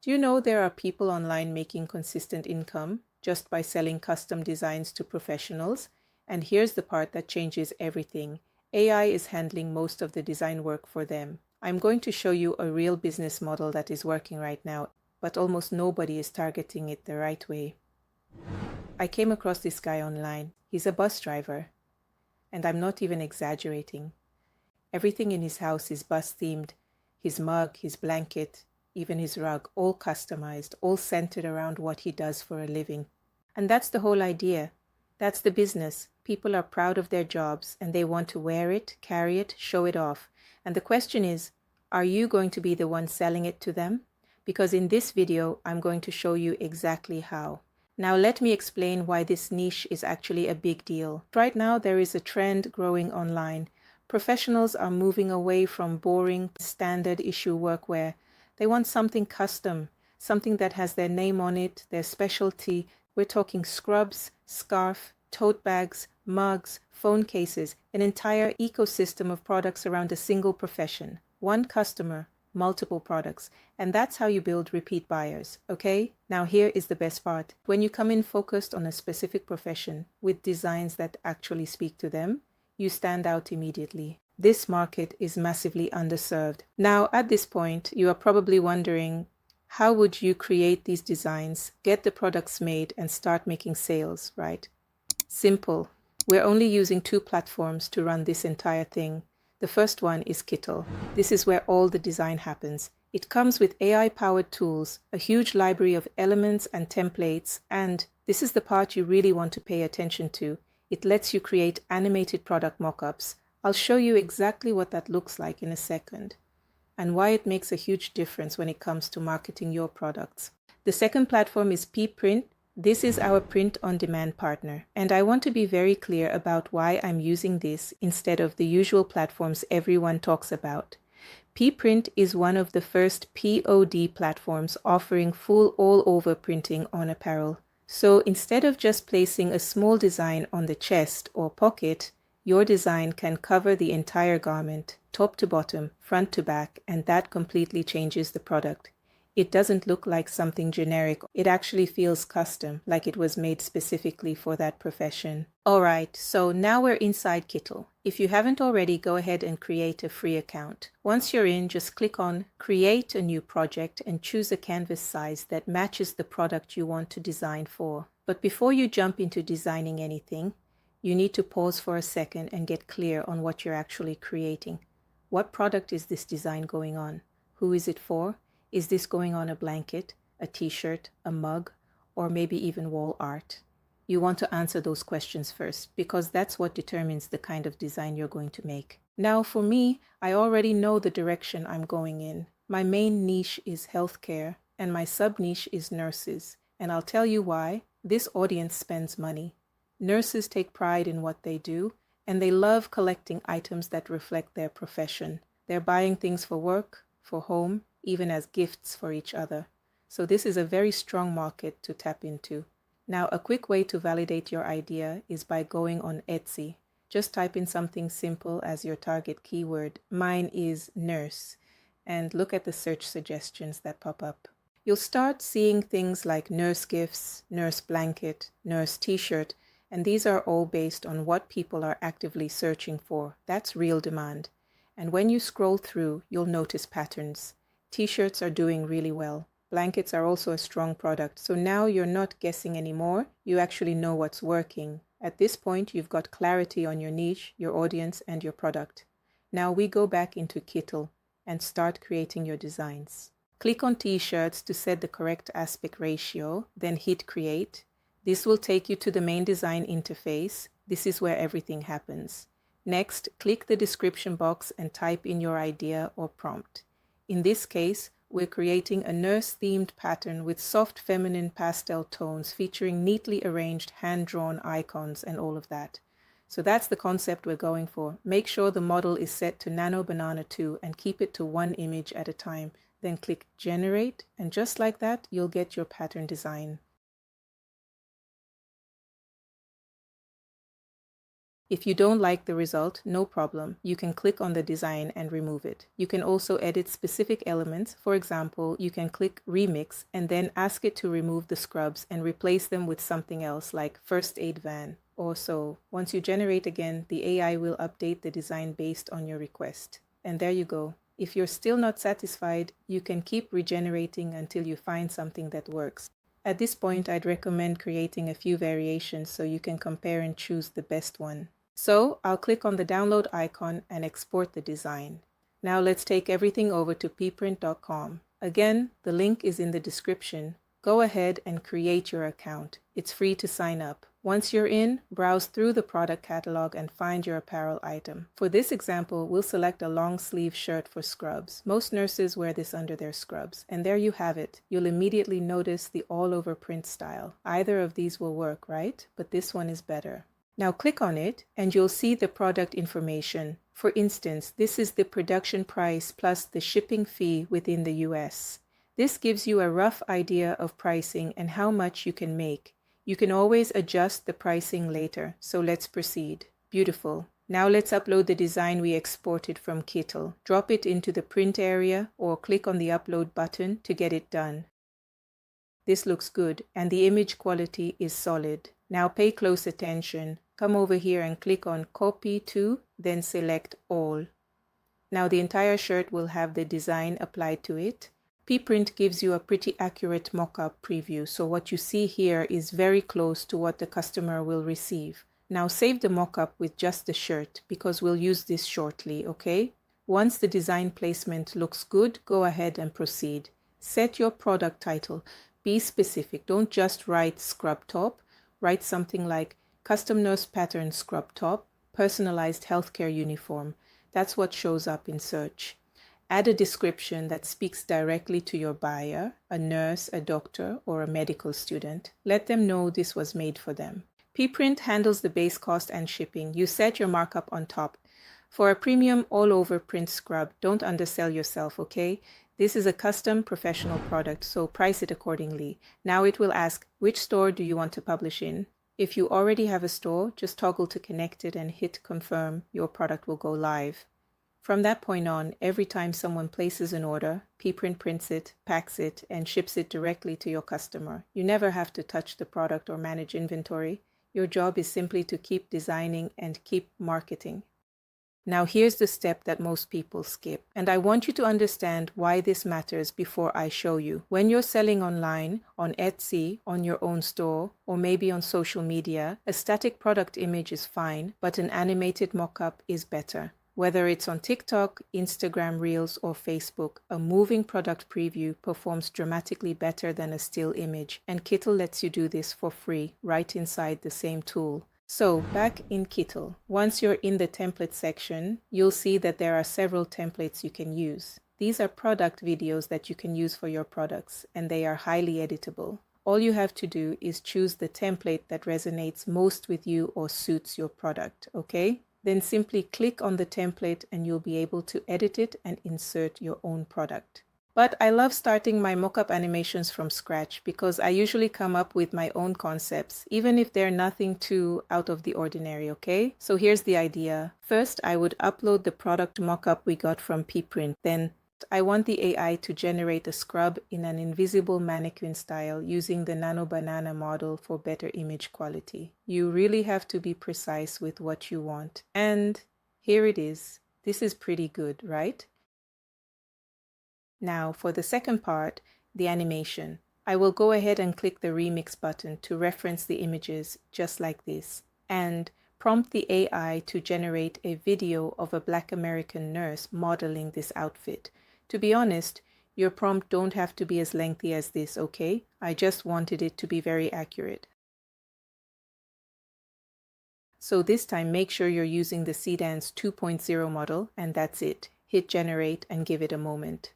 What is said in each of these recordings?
Do you know there are people online making consistent income just by selling custom designs to professionals? And here's the part that changes everything. AI is handling most of the design work for them. I'm going to show you a real business model that is working right now, but almost nobody is targeting it the right way. I came across this guy online. He's a bus driver. And I'm not even exaggerating. Everything in his house is bus themed. His mug, his blanket, even his rug, all customized, all centered around what he does for a living. And that's the whole idea. That's the business. People are proud of their jobs and they want to wear it, carry it, show it off. And the question is, are you going to be the one selling it to them? Because in this video, I'm going to show you exactly how. Now let me explain why this niche is actually a big deal. Right now, there is a trend growing online. Professionals are moving away from boring, standard issue workwear. They want something custom, something that has their name on it, their specialty. We're talking scrubs, scarf, tote bags, mugs, phone cases, an entire ecosystem of products around a single profession. One customer, multiple products. And that's how you build repeat buyers, okay? Now here is the best part. When you come in focused on a specific profession with designs that actually speak to them, you stand out immediately. This market is massively underserved. Now, at this point, you are probably wondering, how would you create these designs, get the products made, and start making sales, right? Simple. We're only using 2 platforms to run this entire thing. The first one is Kittl. This is where all the design happens. It comes with AI-powered tools, a huge library of elements and templates, and this is the part you really want to pay attention to. It lets you create animated product mockups. I'll show you exactly what that looks like in a second, and why it makes a huge difference when it comes to marketing your products. The second platform is Peaprint. This is our print-on-demand partner, and I want to be very clear about why I'm using this instead of the usual platforms everyone talks about. Peaprint is one of the first POD platforms offering full all-over printing on apparel. So instead of just placing a small design on the chest or pocket, your design can cover the entire garment, top to bottom, front to back, and that completely changes the product. It doesn't look like something generic. It actually feels custom, like it was made specifically for that profession. Alright, so now we're inside Kittl. If you haven't already, go ahead and create a free account. Once you're in, just click on Create a New Project and choose a canvas size that matches the product you want to design for. But before you jump into designing anything, you need to pause for a second and get clear on what you're actually creating. What product is this design going on? Who is it for? Is this going on a blanket, a t-shirt, a mug, or maybe even wall art? You want to answer those questions first, because that's what determines the kind of design you're going to make. Now for me, I already know the direction I'm going in. My main niche is healthcare, and my sub-niche is nurses. And I'll tell you why. This audience spends money. Nurses take pride in what they do, and they love collecting items that reflect their profession. They're buying things for work, for home, even as gifts for each other. So this is a very strong market to tap into. Now, a quick way to validate your idea is by going on Etsy. Just type in something simple as your target keyword. Mine is nurse, and look at the search suggestions that pop up. You'll start seeing things like nurse gifts, nurse blanket, nurse t-shirt, and these are all based on what people are actively searching for. That's real demand. And when you scroll through, you'll notice patterns. T-shirts are doing really well. Blankets are also a strong product. So now you're not guessing anymore. You actually know what's working. At this point, you've got clarity on your niche, your audience, and your product. Now we go back into Kittl and start creating your designs. Click on T-shirts to set the correct aspect ratio, then hit Create. This will take you to the main design interface. This is where everything happens. Next, click the description box and type in your idea or prompt. In this case, we're creating a nurse-themed pattern with soft feminine pastel tones featuring neatly arranged hand-drawn icons and all of that. So that's the concept we're going for. Make sure the model is set to Nano Banana 2 and keep it to 1 image at a time. Then click Generate, and just like that, you'll get your pattern design. If you don't like the result, no problem. You can click on the design and remove it. You can also edit specific elements. For example, you can click Remix and then ask it to remove the scrubs and replace them with something else like First Aid Van or so. Once you generate again, the AI will update the design based on your request. And there you go. If you're still not satisfied, you can keep regenerating until you find something that works. At this point, I'd recommend creating a few variations so you can compare and choose the best one. So I'll click on the download icon and export the design. Now let's take everything over to peaprint.com. Again, the link is in the description. Go ahead and create your account. It's free to sign up. Once you're in, browse through the product catalog and find your apparel item. For this example, we'll select a long sleeve shirt for scrubs. Most nurses wear this under their scrubs. And there you have it. You'll immediately notice the all-over print style. Either of these will work, right? But this one is better. Now click on it and you'll see the product information. For instance, this is the production price plus the shipping fee within the US. This gives you a rough idea of pricing and how much you can make. You can always adjust the pricing later, so let's proceed. Beautiful. Now let's upload the design we exported from Kittl. Drop it into the print area or click on the upload button to get it done. This looks good and the image quality is solid. Now pay close attention. Come over here and click on Copy to, then select All. Now the entire shirt will have the design applied to it. Peaprint gives you a pretty accurate mock-up preview, so what you see here is very close to what the customer will receive. Now save the mock-up with just the shirt because we'll use this shortly, okay? Once the design placement looks good, go ahead and proceed. Set your product title. Be specific. Don't just write scrub top. Write something like Custom Nurse Pattern Scrub Top, Personalized Healthcare Uniform. That's what shows up in search. Add a description that speaks directly to your buyer, a nurse, a doctor, or a medical student. Let them know this was made for them. Peaprint handles the base cost and shipping. You set your markup on top. For a premium all-over print scrub, don't undersell yourself, okay? This is a custom professional product, so price it accordingly. Now it will ask, which store do you want to publish in? If you already have a store, just toggle to connect it and hit confirm. Your product will go live. From that point on, every time someone places an order, Peaprint prints it, packs it, and ships it directly to your customer. You never have to touch the product or manage inventory. Your job is simply to keep designing and keep marketing. Now here's the step that most people skip, and I want you to understand why this matters before I show you. When you're selling online, on Etsy, on your own store, or maybe on social media, a static product image is fine, but an animated mock-up is better. Whether it's on TikTok, Instagram Reels, or Facebook, a moving product preview performs dramatically better than a still image, and Kittl lets you do this for free right inside the same tool. So back in Kittl, once you're in the template section, you'll see that there are several templates you can use. These are product videos that you can use for your products, and they are highly editable. All you have to do is choose the template that resonates most with you or suits your product, okay? Then simply click on the template and you'll be able to edit it and insert your own product. But I love starting my mockup animations from scratch because I usually come up with my own concepts, even if they're nothing too out of the ordinary, okay? So here's the idea. First, I would upload the product mockup we got from Peaprint. Then I want the AI to generate a scrub in an invisible mannequin style using the Nano Banana model for better image quality. You really have to be precise with what you want. And here it is. This is pretty good, right? Now for the second part, the animation. I will go ahead and click the remix button to reference the images just like this and prompt the AI to generate a video of a Black American nurse modeling this outfit. To be honest, your prompt don't have to be as lengthy as this, okay? I just wanted it to be very accurate. So this time make sure you're using the Sedance 2.0 model and that's it. Hit generate and give it a moment.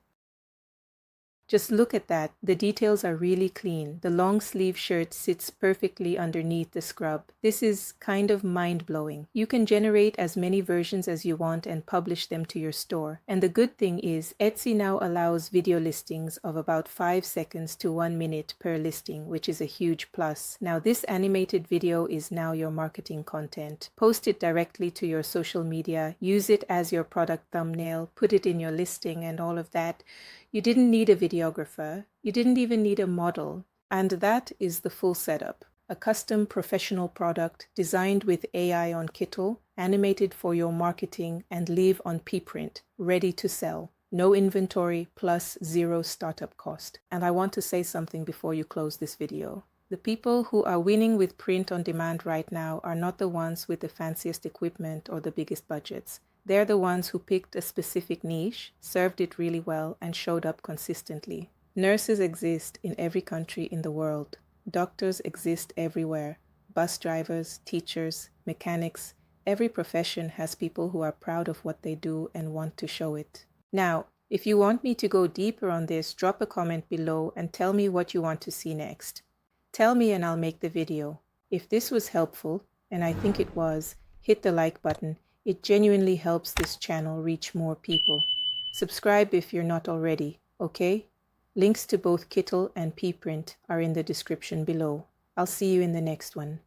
Just look at that. The details are really clean. The long sleeve shirt sits perfectly underneath the scrub. This is kind of mind-blowing. You can generate as many versions as you want and publish them to your store. And the good thing is, Etsy now allows video listings of about 5 seconds to 1 minute per listing, which is a huge plus. Now, this animated video is now your marketing content. Post it directly to your social media, use it as your product thumbnail, put it in your listing and all of that. You didn't need a videographer. You didn't even need a model. And that is the full setup. A custom professional product designed with AI on Kittl, animated for your marketing, and live on Peaprint, ready to sell. No inventory plus 0 startup cost. And I want to say something before you close this video. The people who are winning with print on demand right now are not the ones with the fanciest equipment or the biggest budgets. They're the ones who picked a specific niche, served it really well, and showed up consistently. Nurses exist in every country in the world. Doctors exist everywhere. Bus drivers, teachers, mechanics. Every profession has people who are proud of what they do and want to show it. Now, if you want me to go deeper on this, drop a comment below and tell me what you want to see next. Tell me and I'll make the video. If this was helpful, and I think it was, hit the like button. It genuinely helps this channel reach more people. Subscribe if you're not already, okay? Links to both Kittl and Peaprint are in the description below. I'll see you in the next one.